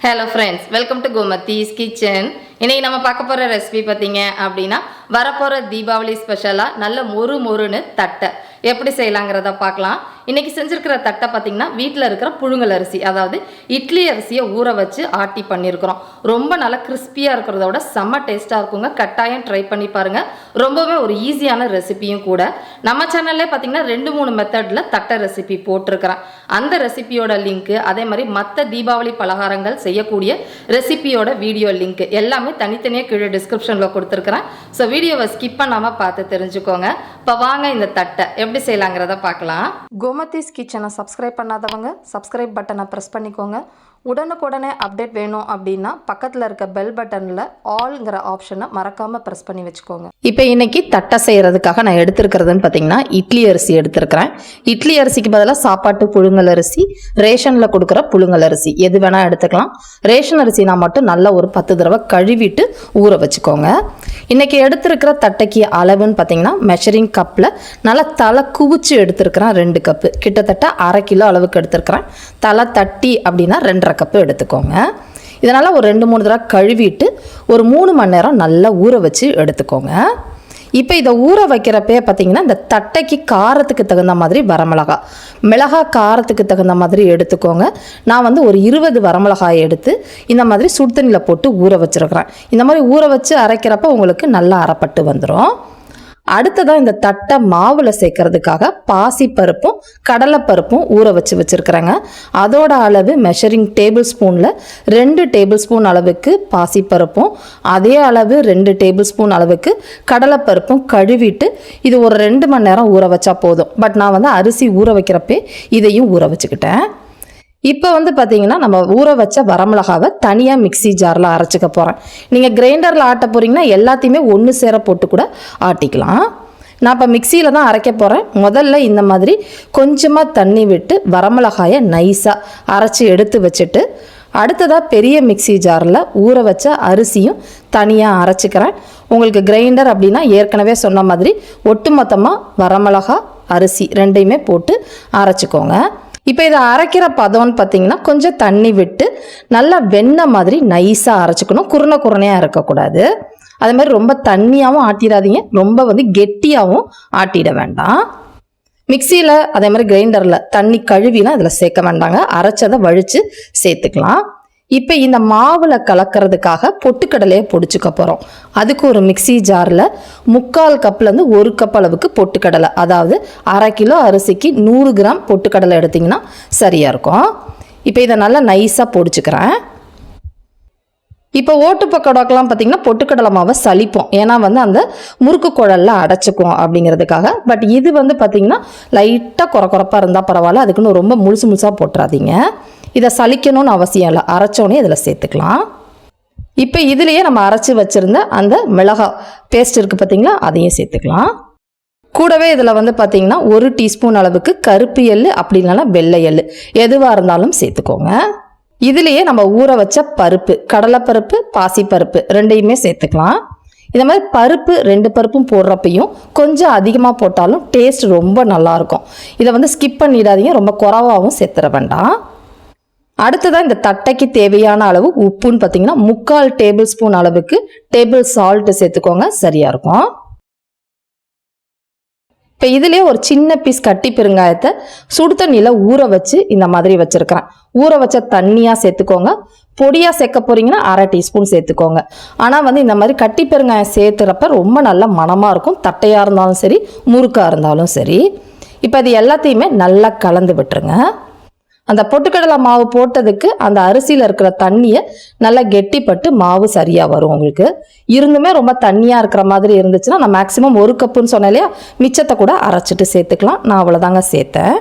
Hello friends, welcome to Gomathi's kitchen. இன்னைக்கு நம்ம பார்க்க போற ரெசிபி பாத்தீங்க அப்படினா வரப்போற தீபாவளி ஸ்பெஷலா நல்ல மொறுன்னு தட்டை எப்படி செய்யலாம்ங்கறத பார்க்கலாம். இன்னைக்கு செஞ்சிருக்கிற தட்டை பாத்தீங்கன்னா வீட்ல இருக்கிற புழுங்கல் அரிசி அதாவது இட்லி அரிசியை ஊற வச்சு ஆட்டி பண்ணியிருக்கிறோம். ரொம்ப நல்ல கிறிஸ்பியா இருக்கிறதோட செம்ம டேஸ்டா இருக்குங்க. கட்டாயம் ட்ரை பண்ணி பாருங்க. ரொம்பவே ஒரு ஈஸியான ரெசிபியும் கூட. நம்ம சேனல்ல பாத்தீங்கன்னா 2-3 மெத்தட்ல தட்டை ரெசிபி போட்டிருக்கிறேன். அந்த ரெசிபியோட லிங்க் அதே மாதிரி மற்ற தீபாவளி பலகாரங்கள் செய்யக்கூடிய ரெசிபியோட வீடியோ லிங்க் எல்லாமே தனித்தனியாக கீழே டிஸ்கிரிப்ஷன்ல கொடுத்துருக்கிறேன். ஸோ வீடியோவை ஸ்கிப் பண்ணாமல் பார்த்து தெரிஞ்சுக்கோங்க. இப்போ வாங்க இந்த தட்டை எப்படி செய்யலாங்கிறத பார்க்கலாம். கோமதிஸ் கிச்சனை சப்ஸ்கிரைப் பண்ணாதவங்க சப்ஸ்கிரைப் பட்டனை ப்ரெஸ் பண்ணிக்கோங்க. உடனுக்குடனே அப்டேட் வேணும் அப்படின்னா பக்கத்தில் இருக்க பெல் பட்டனில் ஆல்ங்கிற ஆப்ஷனை மறக்காமல் ப்ரெஸ் பண்ணி வச்சுக்கோங்க. இப்போ இன்னைக்கு தட்டை செய்கிறதுக்காக நான் எடுத்துருக்கிறதுன்னு பார்த்தீங்கன்னா இட்லி அரிசி எடுத்துருக்கிறேன். இட்லி அரிசிக்கு பதிலாக சாப்பாட்டு புழுங்கல் அரிசி, ரேஷனில் கொடுக்குற புழுங்கல் அரிசி எது வேணால் எடுத்துக்கலாம். ரேஷன் அரிசினா மட்டும் நல்லா ஒரு 10 தடவை கழுவிட்டு ஊற வச்சுக்கோங்க. இன்னைக்கு எடுத்துருக்கிற தட்டைக்கு அளவுன்னு பார்த்தீங்கன்னா மெஷரிங் கப்பில் நல்லா தலை குவிச்சு எடுத்துருக்கிறேன் 2 கப்பு, கிட்டத்தட்ட 1/2 கிலோ அளவுக்கு எடுத்துருக்கிறேன். தலை தட்டி அப்படின்னா 2.5 கப்பு எடுத்துக்கோங்க. இதனால் ஒரு 2-3 தடவை கழுவிட்டு ஒரு 3 மணி நேரம் நல்லா ஊற வச்சு எடுத்துக்கோங்க. இப்போ இதை ஊற வைக்கிறப்பே பார்த்தீங்கன்னா இந்த தட்டைக்கு காரத்துக்கு தகுந்த மாதிரி மிளகா காரத்துக்கு தகுந்த மாதிரி எடுத்துக்கோங்க. நான் வந்து ஒரு 20 வரமிளகாய் எடுத்து இந்த மாதிரி சுடுதண்ணியில் போட்டு ஊற வச்சுருக்கிறேன். இந்த மாதிரி ஊற வச்சு அரைக்கிறப்ப உங்களுக்கு நல்லா அரைப்பட்டு வந்துடும். அடுத்ததான் இந்த தட்டை மாவில் சேர்க்கறதுக்காக பாசிப்பருப்பும் கடலைப்பருப்பும் ஊற வச்சுருக்கிறேங்க. அதோட அளவு மெஷரிங் டேபிள் ஸ்பூனில் 2 டேபிள் ஸ்பூன் அளவுக்கு பாசிப்பருப்பும் அதே அளவு 2 டேபிள் ஸ்பூன் அளவுக்கு கடலைப்பருப்பும் கழுவிட்டு இது ஒரு 2 மணி நேரம் ஊற வச்சா போதும். பட் நான் வந்து அரிசி ஊற வைக்கிறப்பே இதையும் ஊற வச்சுக்கிட்டேன். இப்போ வந்து பார்த்தீங்கன்னா நம்ம ஊற வச்ச வரமிளகாவை தனியாக மிக்சி ஜாரில் அரைச்சிக்க போகிறேன். நீங்கள் கிரைண்டரில் ஆட்ட போகிறீங்கன்னா எல்லாத்தையுமே ஒன்று சேர போட்டு கூட ஆட்டிக்கலாம். நான் இப்போ மிக்சியில் தான் அரைக்க போகிறேன். முதல்ல இந்த மாதிரி கொஞ்சமாக தண்ணி விட்டு வரமிளகாயை நைஸாக அரைச்சி எடுத்து வச்சுட்டு அடுத்ததாக பெரிய மிக்சி ஜாரில் ஊற வச்ச அரிசியும் தனியாக அரைச்சிக்கிறேன். உங்களுக்கு கிரைண்டர் அப்படின்னா ஏற்கனவே சொன்ன மாதிரி ஒட்டுமொத்தமாக வரமிளகா அரிசி 2யுமே போட்டு அரைச்சிக்கோங்க. இப்போ இதை அரைக்கிற பதம்னு பார்த்தீங்கன்னா கொஞ்சம் தண்ணி விட்டு நல்லா வெண்ணெய் மாதிரி நைஸாக அரைச்சிக்கணும். குருணையாக இருக்கக்கூடாது. அதே மாதிரி ரொம்ப தண்ணியாகவும் ஆட்டிடாதீங்க, ரொம்ப வந்து கெட்டியாகவும் ஆட்டிட வேண்டாம். மிக்சியில் அதே மாதிரி கிரைண்டரில் தண்ணி கழுவிலாம் இதில் சேர்க்க வேண்டாங்க. அரைச்சதை வழித்து சேர்த்துக்கலாம். இப்போ இந்த மாவில் கலக்கிறதுக்காக பொட்டுக்கடலையை பொடிச்சுக்க போகிறோம். அதுக்கு ஒரு மிக்சி ஜாரில் 3/4 கப்லேருந்து 1 கப் அளவுக்கு பொட்டுக்கடலை, அதாவது 1/2 கிலோ அரிசிக்கு 100 கிராம் பொட்டுக்கடலை எடுத்திங்கன்னா சரியாக இருக்கும். இப்போ இதை நல்லா நைஸாக பொடிச்சுக்கிறேன். இப்போ ஓட்டு பக்கோடாக்கெல்லாம் பார்த்தீங்கன்னா பொட்டுக்கடலை மாவை சலிப்போம், ஏன்னா வந்து அந்த முறுக்கு குழலில் அடைச்சிக்கும் அப்படிங்கிறதுக்காக. பட் இது வந்து பார்த்தீங்கன்னா லைட்டாக குறப்பாக இருந்தால் பரவாயில்ல, அதுக்குன்னு ரொம்ப முழுசாக போட்டுறாதீங்க. இதை சலிக்கணும்னு அவசியம் இல்லை, அரைச்சோன்னே இதில் சேர்த்துக்கலாம். இப்போ இதுலேயே நம்ம அரைச்சி வச்சுருந்த அந்த மிளகாய் பேஸ்ட் இருக்குது பார்த்தீங்களா, அதையும் சேர்த்துக்கலாம். கூடவே இதில் வந்து பார்த்தீங்கன்னா 1 டீஸ்பூன் அளவுக்கு கருப்பு எள்ளு அப்படி இல்லைன்னா வெள்ளை எள்ளு எதுவாக இருந்தாலும் சேர்த்துக்கோங்க. இதுலேயே நம்ம ஊற வச்ச பருப்பு, கடலைப்பருப்பு பாசிப்பருப்பு 2யுமே சேர்த்துக்கலாம். இந்த மாதிரி பருப்பு 2 பருப்பும் போடுறப்பையும் கொஞ்சம் அதிகமாக போட்டாலும் டேஸ்ட் ரொம்ப நல்லாயிருக்கும். இதை வந்து ஸ்கிப் பண்ணிடாதீங்க, ரொம்ப குறைவாகவும் சேர்த்துட வேண்டாம். அடுத்ததான் இந்த தட்டைக்கு தேவையான அளவு உப்புன்னு பார்த்தீங்கன்னா 3/4 டேபிள் ஸ்பூன் அளவுக்கு டேபிள் சால்ட் சேர்த்துக்கோங்க, சரியாக இருக்கும். இப்போ இதுலேயே ஒரு சின்ன பீஸ் கட்டி பெருங்காயத்தை சுடு தண்ணியில் ஊற வச்சு இந்த மாதிரி வச்சுருக்கிறேன். ஊற வச்ச தண்ணியாக சேர்த்துக்கோங்க. பொடியாக சேர்க்க போகிறீங்கன்னா 1/2 டீஸ்பூன் சேர்த்துக்கோங்க. ஆனால் வந்து இந்த மாதிரி கட்டி பெருங்காயம் சேர்த்துறப்ப ரொம்ப நல்ல மணமாக இருக்கும், தட்டையாக இருந்தாலும் சரி முறுக்காக இருந்தாலும் சரி. இப்போ இது எல்லாத்தையுமே நல்லா கலந்து விட்டுருங்க. அந்த பொட்டுக்கடலை மாவு போட்டதுக்கு அந்த அரிசியில் இருக்கிற தண்ணியை நல்லா கெட்டிப்பட்டு மாவு சரியாக வரும். உங்களுக்கு இருந்துமே ரொம்ப தண்ணியாக இருக்கிற மாதிரி இருந்துச்சுன்னா நான் மேக்ஸிமம் 1 கப்புன்னு சொன்னேன் இல்லையா, மிச்சத்தை கூட அரைச்சிட்டு சேர்த்துக்கலாம். நான் அவ்வளோதாங்க சேர்த்தேன்.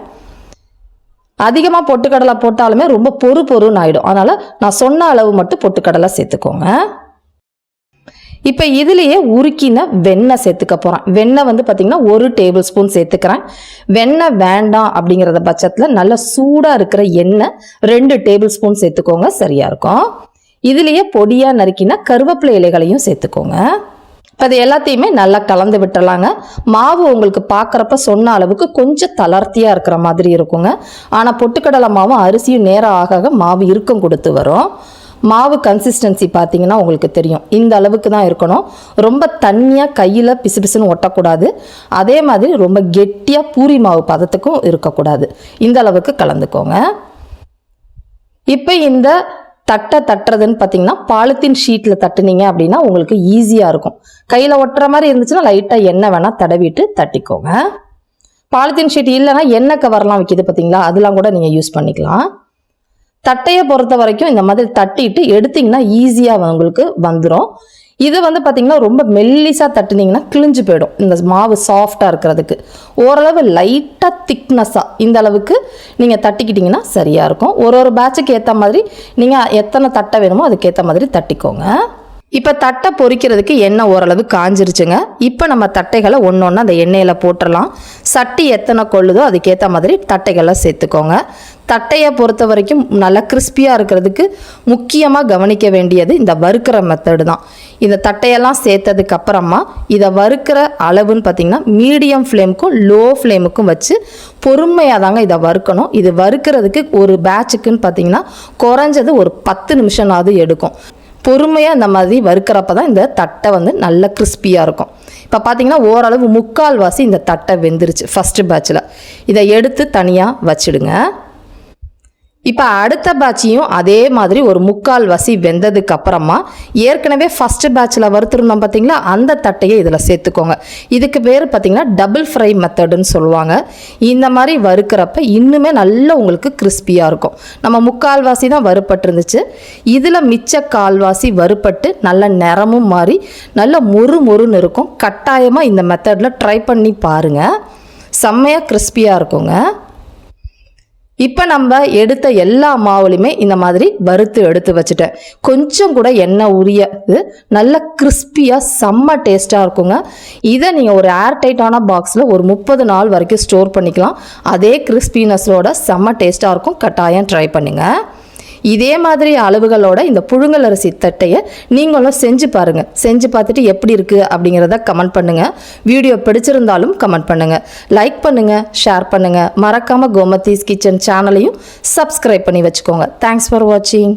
அதிகமாக பொட்டுக்கடலை போட்டாலுமே ரொம்ப பொறுன்னு ஆகிடும். அதனால் நான் சொன்ன அளவு மட்டும் பொட்டுக்கடலை சேர்த்துக்கோங்க. இப்போ இதுலேயே உருக்கின வெண்ணெய் சேர்த்துக்க போகிறேன். வெண்ணெய் வந்து பார்த்திங்கன்னா 1 டேபிள் ஸ்பூன் சேர்த்துக்கிறேன். வெண்ணெய் வேண்டாம் அப்படிங்கிறத பட்சத்தில் நல்ல சூடாக இருக்கிற எண்ணெய் 2 டேபிள் ஸ்பூன் சேர்த்துக்கோங்க, சரியாக இருக்கும். இதுலேயே பொடியாக நறுக்கின கருவேப்பிலை இலைகளையும் சேர்த்துக்கோங்க. இப்போ அது எல்லாத்தையுமே நல்லா கலந்து விட்டுறலாங்க. மாவு உங்களுக்கு பார்க்குறப்ப சொன்ன அளவுக்கு கொஞ்சம் தளர்த்தியாக இருக்கிற மாதிரி இருக்குங்க. ஆனால் பொட்டுக்கடலை மாவும் அரிசியும் நேரம் ஆக மாவு இறுக்கம் கொடுத்து வரும். மாவு கன்சிஸ்டன்சி பார்த்தீங்கன்னா உங்களுக்கு தெரியும், இந்த அளவுக்கு தான் இருக்கணும். ரொம்ப தண்ணியாக கையில் பிசுபிசுன்னு ஒட்டக்கூடாது. அதே மாதிரி ரொம்ப கெட்டியாக பூரி மாவு பதத்துக்கும் இருக்கக்கூடாது. இந்த அளவுக்கு கலந்துக்கோங்க. இப்போ இந்த தட்டை தட்டுறதுன்னு பார்த்தீங்கன்னா பாலித்தீன் ஷீட்டில் தட்டுனீங்க அப்படின்னா உங்களுக்கு ஈஸியாக இருக்கும். கையில் ஒட்டுற மாதிரி இருந்துச்சுன்னா லைட்டாக எண்ணெய் வேணால் தடவிட்டு தட்டிக்கோங்க. பாலித்தீன் ஷீட் இல்லைன்னா எண்ணெய் கவர்லாம் விற்கிது பார்த்தீங்களா, அதெல்லாம் கூட நீங்கள் யூஸ் பண்ணிக்கலாம். தட்டையை பொறுத்த வரைக்கும் இந்த மாதிரி தட்டிட்டு எடுத்திங்கன்னா ஈஸியாக உங்களுக்கு வந்துடும். இது பார்த்தீங்கன்னா ரொம்ப மெல்லிஸாக தட்டுனீங்கன்னா கிழிஞ்சு போயிடும். இந்த மாவு சாஃப்டாக இருக்கிறதுக்கு ஓரளவு லைட்டாக திக்னஸாக இந்த அளவுக்கு நீங்கள் தட்டிக்கிட்டிங்கன்னா சரியாக இருக்கும். ஒரு பேட்சுக்கு ஏற்ற மாதிரி நீங்கள் எத்தனை தட்டை வேணுமோ அதுக்கேற்ற மாதிரி தட்டிக்கோங்க. இப்போ தட்டை பொரிக்கிறதுக்கு எண்ணெய் ஓரளவு காஞ்சிருச்சுங்க. இப்போ நம்ம தட்டைகளை ஒன்று ஒன்று அந்த எண்ணெயில் போட்டுடலாம். சட்டி எத்தனை கொள்ளுதோ அதுக்கேற்ற மாதிரி தட்டைகளை சேர்த்துக்கோங்க. தட்டையை பொறுத்த வரைக்கும் நல்லா கிறிஸ்பியாக இருக்கிறதுக்கு முக்கியமாக கவனிக்க வேண்டியது இந்த வறுக்கிற மெத்தடு தான். இந்த தட்டையெல்லாம் சேர்த்ததுக்கு அப்புறமா இதை வறுக்கிற அளவுன்னு பார்த்திங்கன்னா மீடியம் ஃப்ளேமுக்கும் லோ ஃப்ளேமுக்கும் வச்சு பொறுமையாக தாங்க இதை வறுக்கணும். இது வறுக்கிறதுக்கு ஒரு பேட்சுக்குன்னு பார்த்திங்கன்னா குறைஞ்சது ஒரு 10 நிமிஷமாவது எடுக்கும். பொறுமையாக இந்த மாதிரி வறுக்கிறப்ப தான் இந்த தட்டை நல்ல கிறிஸ்பியாக இருக்கும். இப்போ பார்த்தீங்கன்னா ஓரளவு 3/4 இந்த தட்டை வெந்துருச்சு ஃபஸ்ட்டு பேட்சில். இதை எடுத்து தனியாக வச்சுடுங்க. இப்போ அடுத்த பேட்சையும் அதே மாதிரி ஒரு 3/4 வெந்ததுக்கு அப்புறமா ஏற்கனவே ஃபஸ்ட்டு பேட்சில் வறுத்துருந்தோம் பார்த்தீங்களா, அந்த தட்டையை இதில் சேர்த்துக்கோங்க. இதுக்கு பேர் பார்த்தீங்கன்னா டபுள் ஃப்ரை மெத்தடுன்னு சொல்லுவாங்க. இந்த மாதிரி வறுக்கிறப்ப இன்னுமே நல்லா உங்களுக்கு கிறிஸ்பியாக இருக்கும். நம்ம 3/4 தான் வறுப்பட்டுருந்துச்சு. இதில் மிச்ச 1/4 வறுப்பட்டு நல்ல நிறமும் மாறி நல்ல மொறுன்னு இருக்கும். கட்டாயமாக இந்த மெத்தடில் ட்ரை பண்ணி பாருங்கள், செம்மையாக கிறிஸ்பியாக இருக்குங்க. இப்போ நம்ம எடுத்த எல்லா மாவுலையுமே இந்த மாதிரி வறுத்து எடுத்து வச்சுட்டேன். கொஞ்சம் கூட எண்ணெய் உரியாது நல்ல கிறிஸ்பியாக செம்ம டேஸ்ட்டாக இருக்குங்க. இதை நீங்கள் ஒரு ஏர்டைட்டான பாக்ஸில் ஒரு 30 நாள் வரைக்கும் ஸ்டோர் பண்ணிக்கலாம். அதே கிறிஸ்பினஸோட செம்ம டேஸ்ட்டாக இருக்கும். கட்டாயம் ட்ரை பண்ணுங்கள். இதே மாதிரி அளவுகளோட இந்த புழுங்கல் அரிசி தட்டையை நீங்களும் செஞ்சு பாருங்கள். செஞ்சு பார்த்துட்டு எப்படி இருக்குது அப்படிங்கிறத கமெண்ட் பண்ணுங்கள். வீடியோ பிடிச்சிருந்தாலும் கமெண்ட் பண்ணுங்கள். லைக் பண்ணுங்கள், ஷேர் பண்ணுங்கள். மறக்காமல் கோமதிஸ் கிச்சன் சேனலையும் சப்ஸ்கிரைப் பண்ணி வச்சுக்கோங்க. தேங்க்ஸ் ஃபார் வாட்சிங்.